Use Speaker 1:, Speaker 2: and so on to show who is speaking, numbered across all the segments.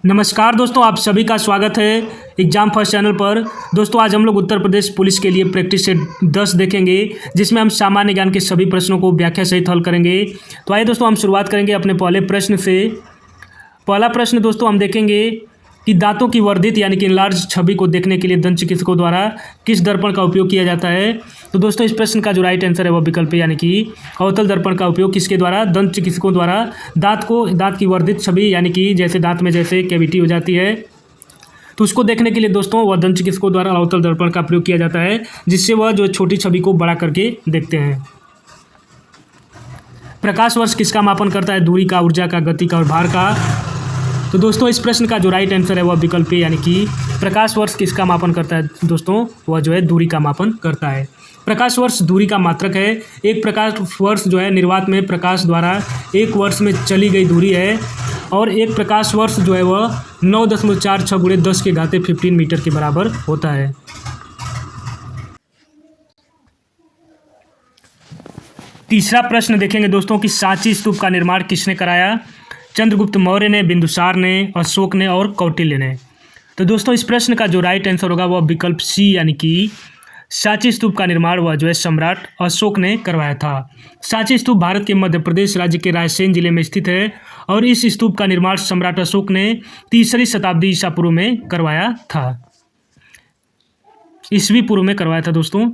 Speaker 1: नमस्कार दोस्तों, आप सभी का स्वागत है एग्जाम फर्स्ट चैनल पर। दोस्तों आज हम लोग उत्तर प्रदेश पुलिस के लिए प्रैक्टिस सेट 10 देखेंगे, जिसमें हम सामान्य ज्ञान के सभी प्रश्नों को व्याख्या सहित हल करेंगे। तो आइए दोस्तों हम शुरुआत करेंगे अपने पहले प्रश्न से। पहला प्रश्न दोस्तों हम देखेंगे कि दांतों की वर्धित यानी कि इनलार्ज छवि को देखने के लिए दंत चिकित्सकों द्वारा किस दर्पण का उपयोग किया जाता है। तो दोस्तों इस प्रश्न का जो राइट आंसर है वह विकल्प यानी कि अवतल दर्पण का उपयोग किसके द्वारा, दंत चिकित्सकों द्वारा दांत की वर्धित छवि यानी कि जैसे दांत में जैसे कैविटी हो जाती है तो उसको देखने के लिए दोस्तों वह दंत चिकित्सकों द्वारा अवतल दर्पण का प्रयोग किया जाता है, जिससे वह जो छोटी छवि को बड़ा करके देखते हैं। प्रकाश वर्ष किसका मापन करता है, दूरी का, ऊर्जा का, गति का और भार का। तो दोस्तों इस प्रश्न का जो राइट आंसर है वह विकल्प यानी कि प्रकाश वर्ष किसका मापन करता है दोस्तों, वह जो है दूरी का मापन करता है। प्रकाश वर्ष दूरी का मात्रक है। एक प्रकाश वर्ष जो है निर्वात में प्रकाश द्वारा एक वर्ष में चली गई दूरी है, और एक प्रकाश वर्ष जो है वह 9.46 गुणे 10 के घाते 15 मीटर के बराबर होता है। तीसरा प्रश्न देखेंगे दोस्तों कि सांची स्तूप का निर्माण किसने कराया। चंद्रगुप्त मौर्य ने, बिंदुसार ने, अशोक ने और कौटिल्य ने। तो दोस्तों इस प्रश्न का जो राइट आंसर होगा वह विकल्प सी यानी कि सांची स्तूप का निर्माण वह जो है सम्राट अशोक ने करवाया था। सांची स्तूप भारत के मध्य प्रदेश राज्य के रायसेन जिले में स्थित है, और इस स्तूप का निर्माण सम्राट अशोक ने 3री शताब्दी ईसा पूर्व में करवाया था, ईसवी पूर्व में करवाया था दोस्तों।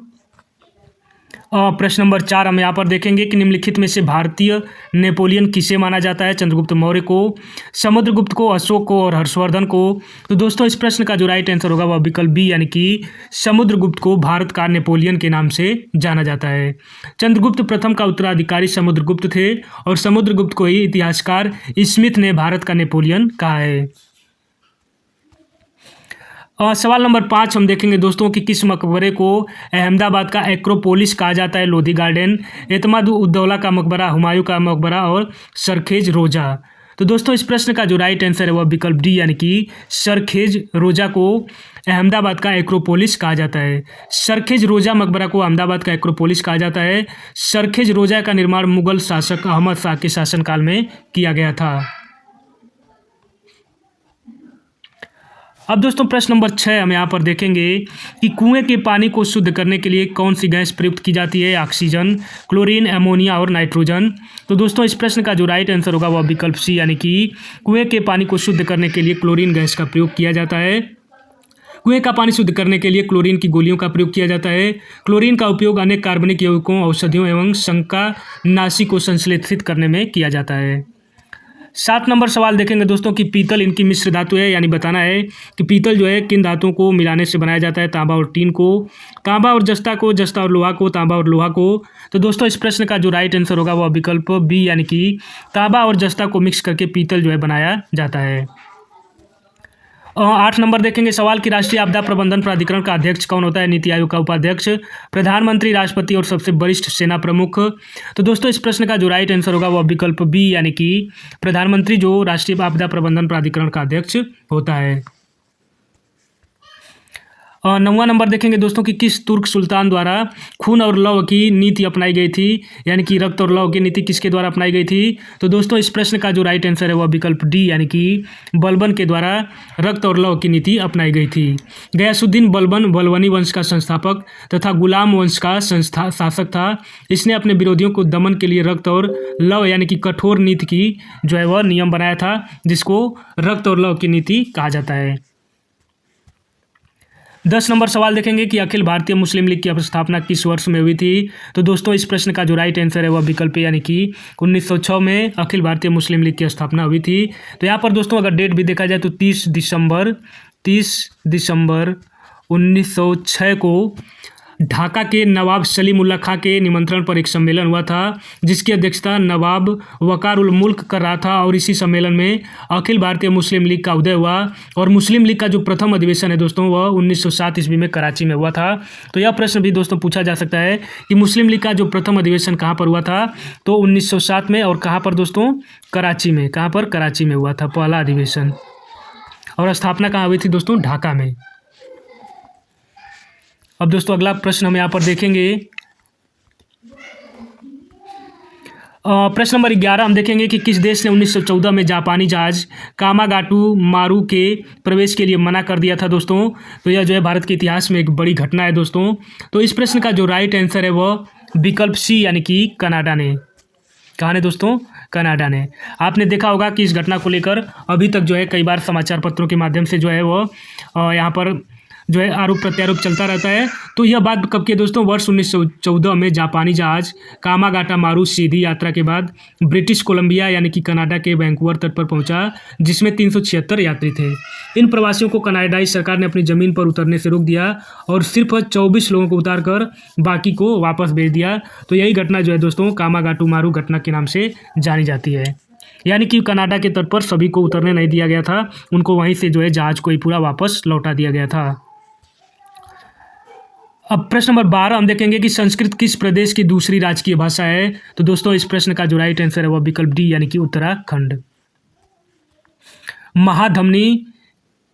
Speaker 1: प्रश्न नंबर 4 हम यहाँ पर देखेंगे कि निम्नलिखित में से भारतीय नेपोलियन किसे माना जाता है। चंद्रगुप्त मौर्य को, समुद्रगुप्त को, अशोक को और हर्षवर्धन को। तो दोस्तों इस प्रश्न का जो राइट आंसर होगा वह विकल्प बी यानी कि समुद्रगुप्त को भारत का नेपोलियन के नाम से जाना जाता है। चंद्रगुप्त प्रथम का उत्तराधिकारी समुद्रगुप्त थे, और समुद्रगुप्त को ही इतिहासकार स्मिथ ने भारत का नेपोलियन कहा है। सवाल नंबर 5 हम देखेंगे दोस्तों कि किस मकबरे को अहमदाबाद का एक्रोपोलिस कहा जाता है। लोधी गार्डन, एतमाद उद्दौला का मकबरा, हुमायूं का मकबरा और सरखेज रोजा। तो दोस्तों इस प्रश्न का जो राइट आंसर है वह विकल्प डी यानी कि सरखेज रोजा को अहमदाबाद का एक्रोपोलिस कहा जाता है। सरखेज रोजा मकबरा को अहमदाबाद का एक्रोपोलिस कहा जाता है। सरखेज रोजा का निर्माण मुगल शासक अहमद शाह के शासनकाल में किया गया था। अब दोस्तों प्रश्न नंबर 6 हम यहाँ पर देखेंगे कि कुएं के पानी को शुद्ध करने के लिए कौन सी गैस प्रयुक्त की जाती है। ऑक्सीजन, क्लोरीन, अमोनिया और नाइट्रोजन। तो दोस्तों इस प्रश्न का जो राइट आंसर होगा वह विकल्प सी यानी कि कुएं के पानी को शुद्ध करने के लिए क्लोरीन गैस का प्रयोग किया जाता है। कुएं का पानी शुद्ध करने के लिए क्लोरीन की गोलियों का प्रयोग किया जाता है। क्लोरीन का उपयोग अनेक कार्बनिक यौगिकों, औषधियों एवं शंकानाशी को संश्लेषित करने में किया जाता है। 7 नंबर सवाल देखेंगे दोस्तों कि पीतल इनकी मिश्र धातु है, यानी बताना है कि पीतल जो है किन धातुओं को मिलाने से बनाया जाता है। तांबा और टीन को, तांबा और जस्ता को, जस्ता और लोहा को, तांबा और लोहा को। तो दोस्तों इस प्रश्न का जो राइट आंसर होगा वह विकल्प बी यानी कि तांबा और जस्ता को मिक्स करके पीतल जो है बनाया जाता है। 8 नंबर देखेंगे सवाल कि राष्ट्रीय आपदा प्रबंधन प्राधिकरण का अध्यक्ष कौन होता है। नीति आयोग का उपाध्यक्ष, प्रधानमंत्री, राष्ट्रपति और सबसे वरिष्ठ सेना प्रमुख। तो दोस्तों इस प्रश्न का जो राइट आंसर होगा वह विकल्प बी यानी कि प्रधानमंत्री जो राष्ट्रीय आपदा प्रबंधन प्राधिकरण का अध्यक्ष होता है। 9वां नंबर देखेंगे दोस्तों कि किस तुर्क सुल्तान द्वारा खून और लौ की नीति अपनाई गई थी, यानी कि रक्त और लौ की नीति किसके द्वारा अपनाई गई थी। तो दोस्तों इस प्रश्न का जो राइट आंसर है वह विकल्प डी यानी कि बलबन के द्वारा रक्त और लौ की नीति अपनाई गई थी। गयासुद्दीन बलबन बलबनी वंश का संस्थापक तथा गुलाम वंश का शासक था। इसने अपने विरोधियों को दमन के लिए रक्त और लौ यानी कि कठोर नीति की जो है वह नियम बनाया था, जिसको रक्त और लौ की नीति कहा जाता है। 10 नंबर सवाल देखेंगे कि अखिल भारतीय मुस्लिम लीग की स्थापना किस वर्ष में हुई थी। तो दोस्तों इस प्रश्न का जो राइट आंसर है वह विकल्प यानी कि 1906 में अखिल भारतीय मुस्लिम लीग की स्थापना हुई थी। तो यहाँ पर दोस्तों अगर डेट भी देखा जाए तो 30 दिसंबर 1906 को ढाका के नवाब सलीमुल्लाह खां के निमंत्रण पर एक सम्मेलन हुआ था, जिसकी अध्यक्षता नवाब वकार उल मुल्क कर रहा था। और इसी सम्मेलन में अखिल भारतीय मुस्लिम लीग का उदय हुआ, और मुस्लिम लीग का जो प्रथम अधिवेशन है दोस्तों वह 1907 ईस्वी में कराची में हुआ था। तो यह प्रश्न भी दोस्तों पूछा जा सकता है कि मुस्लिम लीग का जो प्रथम अधिवेशन कहाँ पर हुआ था। तो 1907 में, और कहाँ पर दोस्तों, कराची में। कहाँ पर? कराची में हुआ था पहला अधिवेशन, और स्थापना कहाँ हुई थी दोस्तों? ढाका में। अब दोस्तों अगला प्रश्न हम यहाँ पर देखेंगे प्रश्न नंबर 11 हम देखेंगे कि किस देश ने 1914 में जापानी जहाज कामागाटू मारू के प्रवेश के लिए मना कर दिया था दोस्तों। तो यह जो है भारत के इतिहास में एक बड़ी घटना है दोस्तों। तो इस प्रश्न का जो राइट आंसर है वह विकल्प सी यानी कि कनाडा ने। कहाँ ने दोस्तों? कनाडा ने। आपने देखा होगा कि इस घटना को लेकर अभी तक जो है कई बार समाचार पत्रों के माध्यम से जो है वह यहाँ पर जो है आरोप प्रत्यारोप चलता रहता है। तो यह बात कब की दोस्तों? वर्ष 1914 में जापानी जहाज कामागाटा मारू सीधी यात्रा के बाद ब्रिटिश कोलंबिया यानी कि कनाडा के वैंकूवर तट पर पहुंचा, जिसमें 376 यात्री थे। इन प्रवासियों को कनाडाई सरकार ने अपनी ज़मीन पर उतरने से रोक दिया और सिर्फ 24 लोगों को उतार कर बाकी को वापस भेज दिया। तो यही घटना जो है दोस्तों कामागाटू मारू घटना के नाम से जानी जाती है। यानी कि कनाडा के तट पर सभी को उतरने नहीं दिया गया था, उनको वहीं से जो है जहाज को ही पूरा वापस लौटा दिया गया था। अब प्रश्न नंबर 12 हम देखेंगे कि संस्कृत किस प्रदेश की दूसरी राजकीय भाषा है। तो दोस्तों इस प्रश्न का जो राइट आंसर है वह विकल्प डी यानी कि उत्तराखंड। महाधमनी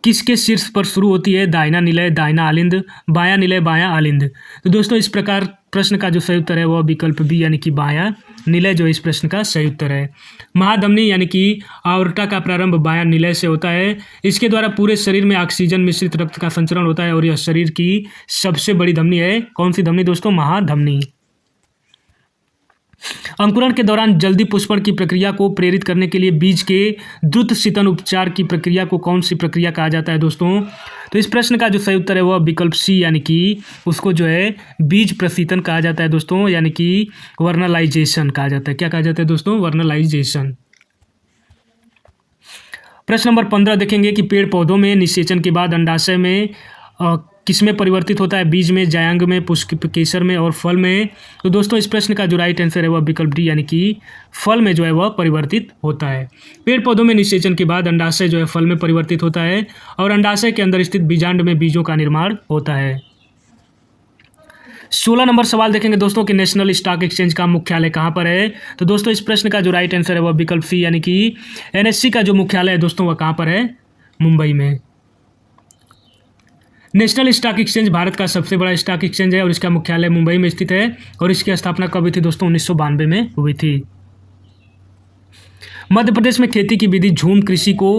Speaker 1: किसके शीर्ष पर शुरू होती है? दाहिना निलय, दाहिना आलिंद, बायां निलय, बायां आलिंद। तो दोस्तों इस प्रकार प्रश्न का जो सही उत्तर है वह विकल्प बी यानी कि बायां निलय जो इस प्रश्न का सही उत्तर है। महाधमनी यानी कि आवर्ता का प्रारंभ बायां निलय से होता है। इसके द्वारा पूरे शरीर में ऑक्सीजन मिश्रित रक्त का संचरण होता है और यह शरीर की सबसे बड़ी धमनी है। कौन सी धमनी दोस्तों? महाधमनी। अंकुरण के दौरान जल्दी पुष्पण की प्रक्रिया को प्रेरित करने के लिए बीज के द्रुत शीतन उपचार की प्रक्रिया को कौन सी प्रक्रिया कहा जाता है दोस्तों? तो इस प्रश्न का जो सही उत्तर है वह विकल्प सी यानी कि उसको जो है बीज प्रशीतन कहा जाता है दोस्तों, यानी कि वर्नलाइजेशन कहा जाता है। क्या कहा जाता है दोस्तों? वर्नलाइजेशन। प्रश्न नंबर 15 देखेंगे कि पेड़ पौधों में निषेचन के बाद अंडाशय में किसमें परिवर्तित होता है? बीज में, जायांग में, पुष्प केसर में और फल में। तो दोस्तों इस प्रश्न का जो राइट आंसर है वह विकल्प डी यानी कि फल में जो है वह परिवर्तित होता है। पेड़ पौधों में निषेचन के बाद अंडाशय जो है फल में परिवर्तित होता है और अंडाशय के अंदर स्थित बीजांड में बीजों का निर्माण होता है। 16 नंबर सवाल देखेंगे दोस्तों कि नेशनल स्टॉक एक्सचेंज का मुख्यालय कहाँ पर है। तो दोस्तों इस प्रश्न का जो राइट आंसर है वह विकल्प सी यानी कि एनएससी का जो मुख्यालय है दोस्तों वह कहाँ पर है? मुंबई में। नेशनल स्टॉक एक्सचेंज भारत का सबसे बड़ा स्टॉक एक्सचेंज है और इसका मुख्यालय मुंबई में स्थित है और इसकी स्थापना कब हुई थी दोस्तों? 1992 में हुई थी। मध्य प्रदेश में खेती की विधि झूम कृषि को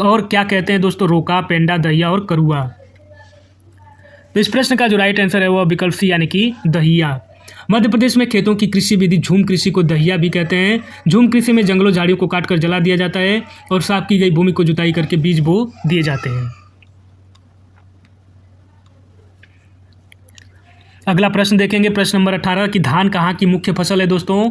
Speaker 1: और क्या कहते हैं दोस्तों? रोका, पेंडा, दहिया और करुआ। तो इस प्रश्न का जो राइट आंसर है वह विकल्प सी यानी कि दहिया। मध्य प्रदेश में खेतों की कृषि विधि झूम कृषि को दहिया भी कहते हैं। झूम कृषि में जंगलों झाड़ियों को काटकर जला दिया जाता है और साफ की गई भूमि को जुताई करके बीज बो दिए जाते हैं। अगला प्रश्न देखेंगे प्रश्न नंबर 18 कि धान कहाँ की मुख्य फसल है दोस्तों?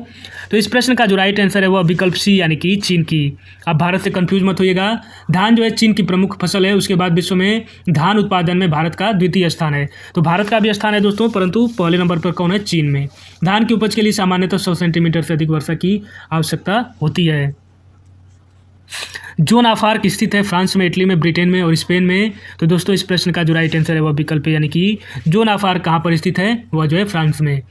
Speaker 1: तो इस प्रश्न का जो राइट आंसर है वह विकल्प सी यानी कि चीन की। आप भारत से कंफ्यूज मत होइएगा, धान जो है चीन की प्रमुख फसल है। उसके बाद विश्व में धान उत्पादन में भारत का द्वितीय स्थान है। तो भारत का भी स्थान है दोस्तों, परंतु पहले नंबर पर कौन है? चीन में। धान की उपज के लिए सामान्यतः 100 सेंटीमीटर से अधिक वर्षा की आवश्यकता होती है। जोन ऑफ आर्क स्थित है फ्रांस में, इटली में, ब्रिटेन में और स्पेन में। तो दोस्तों इस प्रश्न का जो राइट आंसर है वह विकल्प है यानी कि जोन ऑफ आर्क कहाँ पर स्थित है? वह जो है फ्रांस में।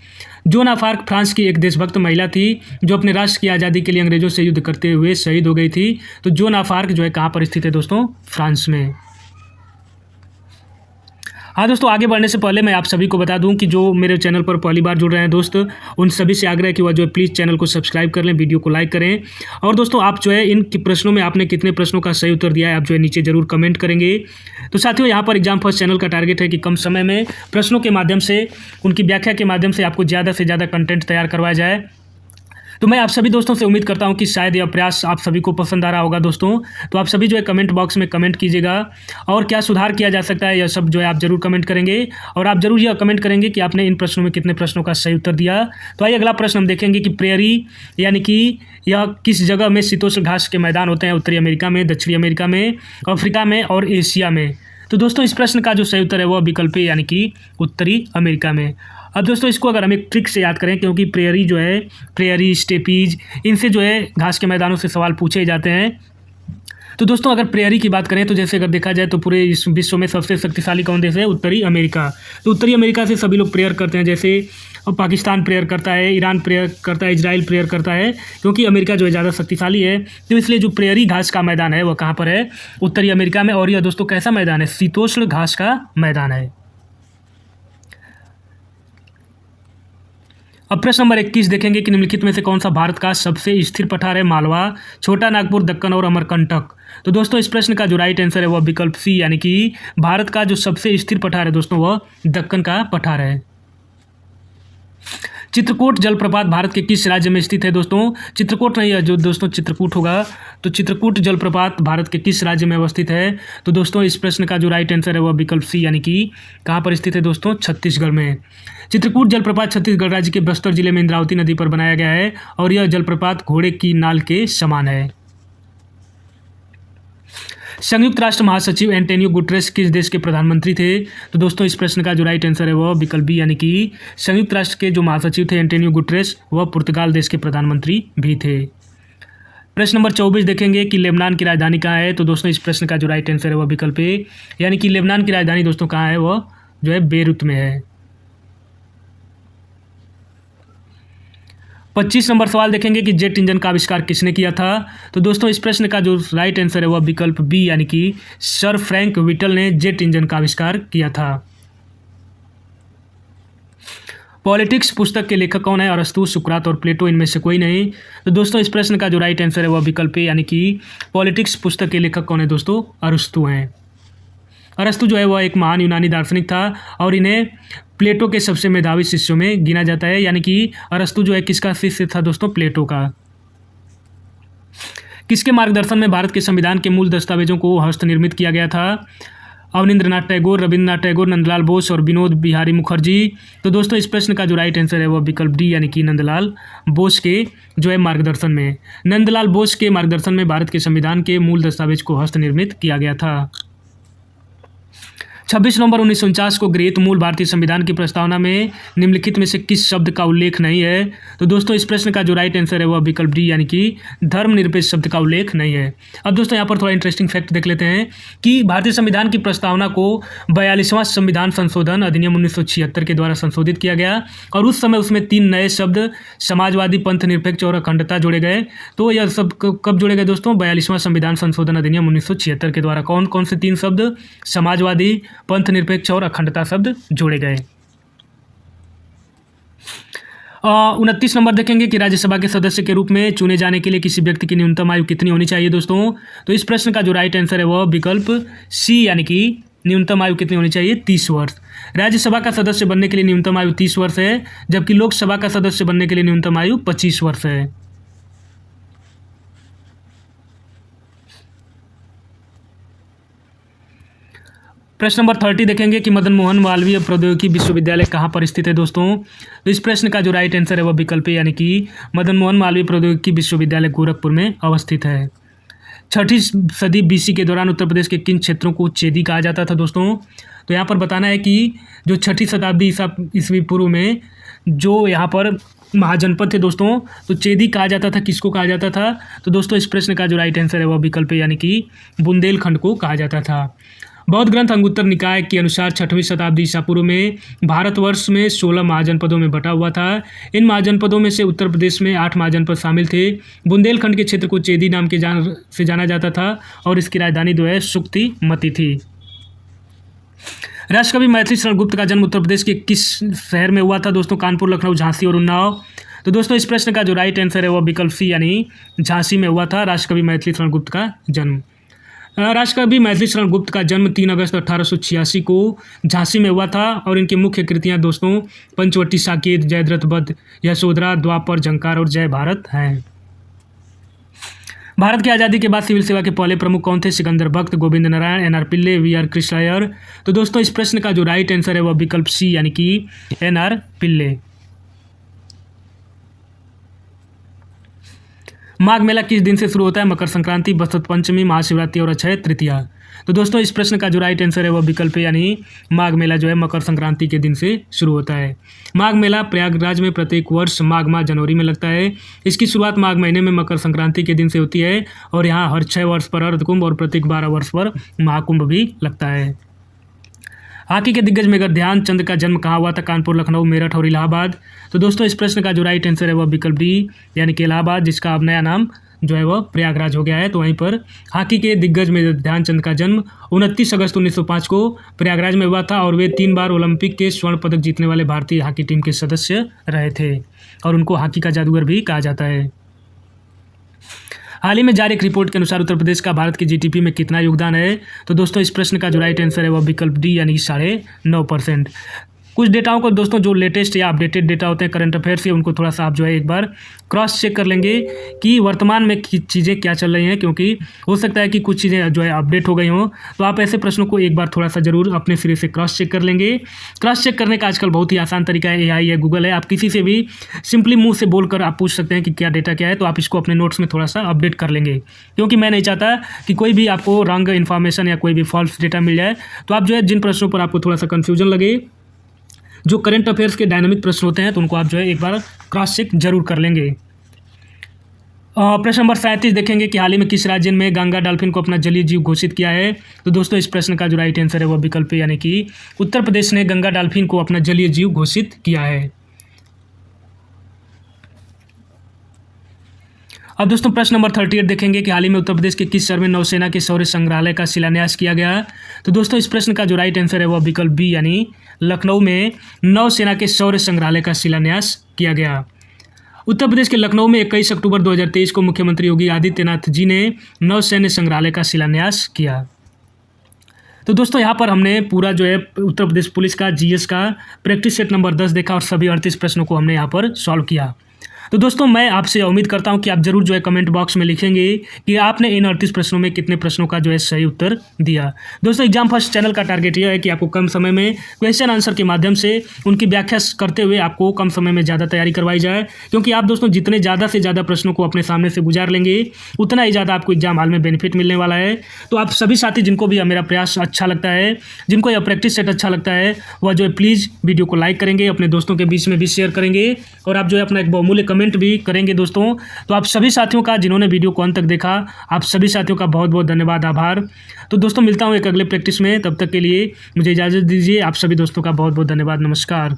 Speaker 1: जोन ऑफ आर्क फ्रांस की एक देशभक्त महिला थी जो अपने राष्ट्र की आज़ादी के लिए अंग्रेजों से युद्ध करते हुए शहीद हो गई थी। तो जोन ऑफ आर्क जो है कहाँ पर स्थित है दोस्तों? फ्रांस में। हाँ दोस्तों, आगे बढ़ने से पहले मैं आप सभी को बता दूं कि जो मेरे चैनल पर पहली बार जुड़ रहे हैं दोस्त, उन सभी से आग्रह है कि वह जो है प्लीज़ चैनल को सब्सक्राइब कर लें, वीडियो को लाइक करें। और दोस्तों आप जो है इन प्रश्नों में आपने कितने प्रश्नों का सही उत्तर दिया है आप जो है नीचे जरूर कमेंट करेंगे। तो साथियों यहाँ पर एग्जाम फर्स्ट चैनल का टारगेट है कि कम समय में प्रश्नों के माध्यम से, उनकी व्याख्या के माध्यम से आपको ज़्यादा से ज़्यादा कंटेंट तैयार करवाया जाए। तो मैं आप सभी दोस्तों से उम्मीद करता हूं कि शायद यह प्रयास आप सभी को पसंद आ रहा होगा दोस्तों। तो आप सभी जो है कमेंट बॉक्स में कमेंट कीजिएगा और क्या सुधार किया जा सकता है यह सब जो है आप जरूर कमेंट करेंगे। और आप जरूर यह कमेंट करेंगे कि आपने इन प्रश्नों में कितने प्रश्नों का सही उत्तर दिया। तो आइए अगला प्रश्न हम देखेंगे कि प्रेयरी यानी कि यह किस जगह में शीतोष्ण घास के मैदान होते हैं? उत्तरी अमेरिका में, दक्षिणी अमेरिका में, अफ्रीका में और एशिया में। तो दोस्तों इस प्रश्न का जो सही उत्तर है वह विकल्प है यानी कि उत्तरी अमेरिका में। अब दोस्तों इसको अगर हम एक ट्रिक से याद करें, क्योंकि प्रेयरी जो है, प्रेयरी, स्टेपीज, इनसे जो है घास के मैदानों से सवाल पूछे जाते हैं। तो दोस्तों अगर प्रेयरी की बात करें तो जैसे अगर देखा जाए तो पूरे इस विश्व में सबसे शक्तिशाली कौन देश है? उत्तरी अमेरिका। तो उत्तरी अमेरिका से सभी लोग प्रेयर करते हैं, जैसे पाकिस्तान प्रेयर करता है, ईरान प्रेयर करता है, इजराइल प्रेयर करता है, क्योंकि अमेरिका जो है ज़्यादा शक्तिशाली है। तो इसलिए जो प्रेयरी घास का मैदान है वह कहाँ पर है? उत्तरी अमेरिका में। और यह दोस्तों कैसा मैदान है? शीतोष्ण घास का मैदान है। अब प्रश्न नंबर 21 देखेंगे कि निम्नलिखित में से कौन सा भारत का सबसे स्थिर पठार है? मालवा, छोटा नागपुर, दक्कन और अमरकंटक। तो दोस्तों इस प्रश्न का जो राइट आंसर है वह विकल्प सी, यानी कि भारत का जो सबसे स्थिर पठार है दोस्तों वह दक्कन का पठार है। चित्रकूट जलप्रपात भारत के किस राज्य में स्थित है? दोस्तों चित्रकूट नहीं है जो दोस्तों चित्रकूट होगा, तो चित्रकूट जलप्रपात भारत के किस राज्य में अवस्थित है? तो दोस्तों इस प्रश्न का जो राइट आंसर है वह विकल्प सी, यानी कि कहाँ पर स्थित है दोस्तों? छत्तीसगढ़ में। चित्रकूट जलप्रपात छत्तीसगढ़ राज्य के बस्तर जिले में इंद्रावती नदी पर बनाया गया है और यह जलप्रपात घोड़े की नाल के समान है। संयुक्त राष्ट्र महासचिव एंटोनियो गुटेरेस किस देश के प्रधानमंत्री थे? तो दोस्तों इस प्रश्न का जो राइट आंसर है वह विकल्प बी, यानी कि संयुक्त राष्ट्र के जो महासचिव थे एंटोनियो गुटेरेस वह पुर्तगाल देश के प्रधानमंत्री भी थे। प्रश्न नंबर 24 देखेंगे कि लेबनान की राजधानी कहाँ है? तो दोस्तों इस प्रश्न का जो राइट आंसर है वह विकल्प ए, यानी कि लेबनान की राजधानी दोस्तों कहाँ है? वह जो है बेरूत में है। 25 नंबर सवाल देखेंगे कि जेट इंजन का आविष्कार किसने किया था? तो दोस्तों इस प्रश्न का जो राइट आंसर है वह विकल्प बी, यानी कि सर फ्रैंक विटल ने जेट इंजन का आविष्कार किया था। पॉलिटिक्स पुस्तक के लेखक कौन है? अरस्तु, सुकरात और प्लेटो, इनमें से कोई नहीं। तो दोस्तों इस प्रश्न का जो राइट आंसर है वह विकल्प ए, यानी कि पॉलिटिक्स पुस्तक के लेखक कौन है दोस्तों? अरस्तु हैं। अरस्तु जो है वह एक महान यूनानी दार्शनिक था और इन्हें प्लेटो के सबसे मेधावी शिष्यों में गिना जाता है, यानी कि अरस्तु जो है किसका शिष्य था दोस्तों? प्लेटो का। किसके मार्गदर्शन में भारत के संविधान के मूल दस्तावेजों को हस्तनिर्मित किया गया था? अवनींद्रनाथ टैगोर, रविंद्रनाथ टैगोर, नंदलाल बोस और विनोद बिहारी मुखर्जी। तो दोस्तों इस प्रश्न का जो राइट आंसर है वह विकल्प डी, यानी कि नंदलाल बोस के जो है मार्गदर्शन में। नंदलाल बोस के मार्गदर्शन में भारत के संविधान के मूल दस्तावेज को हस्तनिर्मित किया गया था। 26 नवंबर 1949 को गृहीत मूल भारतीय संविधान की प्रस्तावना में निम्नलिखित में से किस शब्द का उल्लेख नहीं है? तो दोस्तों इस प्रश्न का जो राइट आंसर है वह विकल्प डी, यानी कि धर्मनिरपेक्ष शब्द का उल्लेख नहीं है। अब दोस्तों यहाँ पर थोड़ा इंटरेस्टिंग फैक्ट देख लेते हैं कि भारतीय संविधान की प्रस्तावना को 42वां संविधान संशोधन अधिनियम 1976 के द्वारा संशोधित किया गया और उस समय उसमें 3 नए शब्द समाजवादी, पंथ निरपेक्ष और अखंडता जोड़े गए। तो यह सब कब जोड़े गए दोस्तों? 42वां संविधान संशोधन अधिनियम 1976 के द्वारा। कौन कौन से 3 शब्द? समाजवादी, पंथ निरपेक्ष और अखंडता शब्द जोड़े गए। 29 नंबर देखेंगे कि राज्यसभा के सदस्य के रूप में चुने जाने के लिए किसी व्यक्ति की न्यूनतम आयु कितनी होनी चाहिए दोस्तों? तो इस प्रश्न का जो राइट आंसर है वह विकल्प सी, यानी कि न्यूनतम आयु कितनी होनी चाहिए? 30 वर्ष। राज्यसभा का सदस्य बनने के लिए न्यूनतम आयु 30 वर्ष है, जबकि लोकसभा का सदस्य बनने के लिए न्यूनतम आयु 25 वर्ष है। प्रश्न नंबर 30 देखेंगे कि मदन मोहन मालवीय प्रौद्योगिकी विश्वविद्यालय कहाँ पर स्थित है दोस्तों? तो इस प्रश्न का जो राइट आंसर है वह विकल्प है, यानी कि मदन मोहन मालवीय प्रौद्योगिकी विश्वविद्यालय गोरखपुर में अवस्थित है। 6ठी सदी बीसी के दौरान उत्तर प्रदेश के किन क्षेत्रों को चेदी कहा जाता था दोस्तों? तो यहाँ पर बताना है कि जो 6ठी शताब्दी ईस्वी पूर्व में जो यहाँ पर महाजनपद थे दोस्तों, तो चेदी कहा जाता था। किसको कहा जाता था? तो दोस्तों इस प्रश्न का जो राइट आंसर है वह विकल्प है, यानी कि बुंदेलखंड को कहा जाता था। बौद्ध ग्रंथ अंगुत्तर निकाय के अनुसार 6वीं शताब्दी ईसा पूर्व में भारतवर्ष में 16 महाजनपदों में बटा हुआ था। इन महाजनपदों में से उत्तर प्रदेश में 8 महाजनपद शामिल थे। बुंदेलखंड के क्षेत्र को चेदी नाम के से जाना जाता था और इसकी राजधानी जो है सुक्तिमती थी। राष्ट्रकवि मैथिली शरण गुप्त का जन्म उत्तर प्रदेश के किस शहर में हुआ था दोस्तों? कानपुर, लखनऊ, झांसी और उन्नाव। तो दोस्तों इस प्रश्न का जो राइट आंसर है वह विकल्प सी, यानी झांसी में हुआ था राष्ट्रकवि मैथिली शरण गुप्त का जन्म। राष्ट्रकवि मैथिली शरण गुप्त का जन्म 3 अगस्त 1886 को झांसी में हुआ था और इनकी मुख्य कृतियां दोस्तों पंचवटी साकेत, जयद्रथ वध, यशोधरा, द्वापर, झंकार और जय भारत हैं। भारत की आज़ादी के बाद सिविल सेवा के पहले प्रमुख कौन थे? सिकंदर भक्त, गोविंद नारायण, एन.आर. पिल्ले, वी.आर. कृष्णअय्यर। तो दोस्तों इस प्रश्न का जो राइट आंसर है वह विकल्प सी, यानी कि एन.आर. पिल्ले। माघ मेला किस दिन से शुरू होता है? मकर संक्रांति, बसंत पंचमी, महाशिवरात्रि और अक्षय तृतीया। तो दोस्तों इस प्रश्न का जो राइट आंसर है वह विकल्प है, यानी माघ मेला जो है मकर संक्रांति के दिन से शुरू होता है। माघ मेला प्रयागराज में प्रत्येक वर्ष माघ माह जनवरी में लगता है। इसकी शुरुआत माघ महीने में मकर संक्रांति के दिन से होती है और यहाँ हर 6 वर्ष पर अर्धकुंभ और प्रत्येक 12 वर्ष पर महाकुंभ भी लगता है। हॉकी के दिग्गज मेजर ध्यानचंद का जन्म कहाँ हुआ था? कानपुर, लखनऊ, मेरठ और इलाहाबाद। तो दोस्तों इस प्रश्न का जो राइट आंसर है वह विकल्प डी, यानी कि इलाहाबाद, जिसका अब नया नाम जो है वह प्रयागराज हो गया है। तो वहीं पर हॉकी के दिग्गज मेजर ध्यानचंद का जन्म 29 अगस्त 1905 को प्रयागराज में हुआ था और वे 3 बार ओलंपिक के स्वर्ण पदक जीतने वाले भारतीय हॉकी टीम के सदस्य रहे थे और उनको हॉकी का जादूगर भी कहा जाता है। हाल ही में जारी एक रिपोर्ट के अनुसार उत्तर प्रदेश का भारत की जीडीपी में कितना योगदान है? तो दोस्तों इस प्रश्न का जो राइट आंसर है वह विकल्प डी यानी 9.5%। कुछ डेटाओं को दोस्तों जो लेटेस्ट या अपडेटेड डेटा होते हैं करंट अफेयर से, उनको थोड़ा सा आप जो है एक बार क्रॉस चेक कर लेंगे कि वर्तमान में चीज़ें क्या चल रही हैं, क्योंकि हो सकता है कि कुछ चीज़ें जो है अपडेट हो गई हों। तो आप ऐसे प्रश्नों को एक बार थोड़ा सा ज़रूर अपने सिरे से क्रॉस चेक कर लेंगे। क्रॉस चेक करने का आजकल बहुत ही आसान तरीका है, AI है, गूगल है। आप किसी से भी सिंपली मुँह से बोलकर आप पूछ सकते हैं कि क्या डेटा क्या है, तो आप इसको अपने नोट्स में थोड़ा सा अपडेट कर लेंगे, क्योंकि मैं नहीं चाहता कि कोई भी आपको रॉन्ग इन्फॉर्मेशन या कोई भी फॉल्स डेटा मिल जाए। तो आप जो है जिन प्रश्नों पर आपको थोड़ा सा कन्फ्यूजन लगे, जो करंट अफेयर्स के डायनामिक प्रश्न होते हैं, तो उनको आप जो है एक बार क्रॉस चेक जरूर कर लेंगे। प्रश्न नंबर 37 देखेंगे कि हाल ही में किस राज्य में गंगा डॉल्फिन को अपना जलीय जीव घोषित किया है? तो दोस्तों इस प्रश्न का जो राइट आंसर है वह विकल्प यानी कि उत्तर प्रदेश ने गंगा डॉल्फिन को अपना जलीय जीव घोषित किया है। अब दोस्तों प्रश्न नंबर 38 देखेंगे कि हाल ही में उत्तर प्रदेश के किस शहर में नौसेना के शौर्य संग्रहालय का शिलान्यास किया गया? तो दोस्तों इस प्रश्न का जो राइट आंसर है वह विकल्प बी यानी लखनऊ में नौसेना के शौर्य संग्रहालय का शिलान्यास किया गया। उत्तर प्रदेश के लखनऊ में 21 अक्टूबर 2023 को मुख्यमंत्री योगी आदित्यनाथ जी ने नौसैन्य संग्रहालय का शिलान्यास किया। तो दोस्तों यहाँ पर हमने पूरा जो है उत्तर प्रदेश पुलिस का GS का प्रैक्टिस सेट नंबर 10 देखा और सभी 38 प्रश्नों को हमने यहाँ पर सॉल्व किया। तो दोस्तों मैं आपसे उम्मीद करता हूं कि आप जरूर जो है कमेंट बॉक्स में लिखेंगे कि आपने इन 38 प्रश्नों में कितने प्रश्नों का जो है सही उत्तर दिया। दोस्तों एग्जाम फर्स्ट चैनल का टारगेट यह है कि आपको कम समय में क्वेश्चन आंसर के माध्यम से उनकी व्याख्या करते हुए आपको कम समय में ज़्यादा तैयारी करवाई जाए, क्योंकि आप दोस्तों जितने ज़्यादा से ज़्यादा प्रश्नों को अपने सामने से गुजार लेंगे उतना ही ज़्यादा आपको एग्जाम हॉल में बेनिफिट मिलने वाला है। तो आप सभी साथी जिनको भी मेरा प्रयास अच्छा लगता है, जिनको यह प्रैक्टिस सेट अच्छा लगता है, वह जो है प्लीज़ वीडियो को लाइक करेंगे, अपने दोस्तों के बीच में भी शेयर करेंगे और आप जो है अपना एक बहुमूल्य कमेंट भी करेंगे दोस्तों। तो आप सभी साथियों का जिन्होंने वीडियो को अंत तक देखा, आप सभी साथियों का बहुत बहुत धन्यवाद, आभार। तो दोस्तों मिलता हूं एक अगले प्रैक्टिस में, तब तक के लिए मुझे इजाज़त दीजिए। आप सभी दोस्तों का बहुत बहुत धन्यवाद, नमस्कार।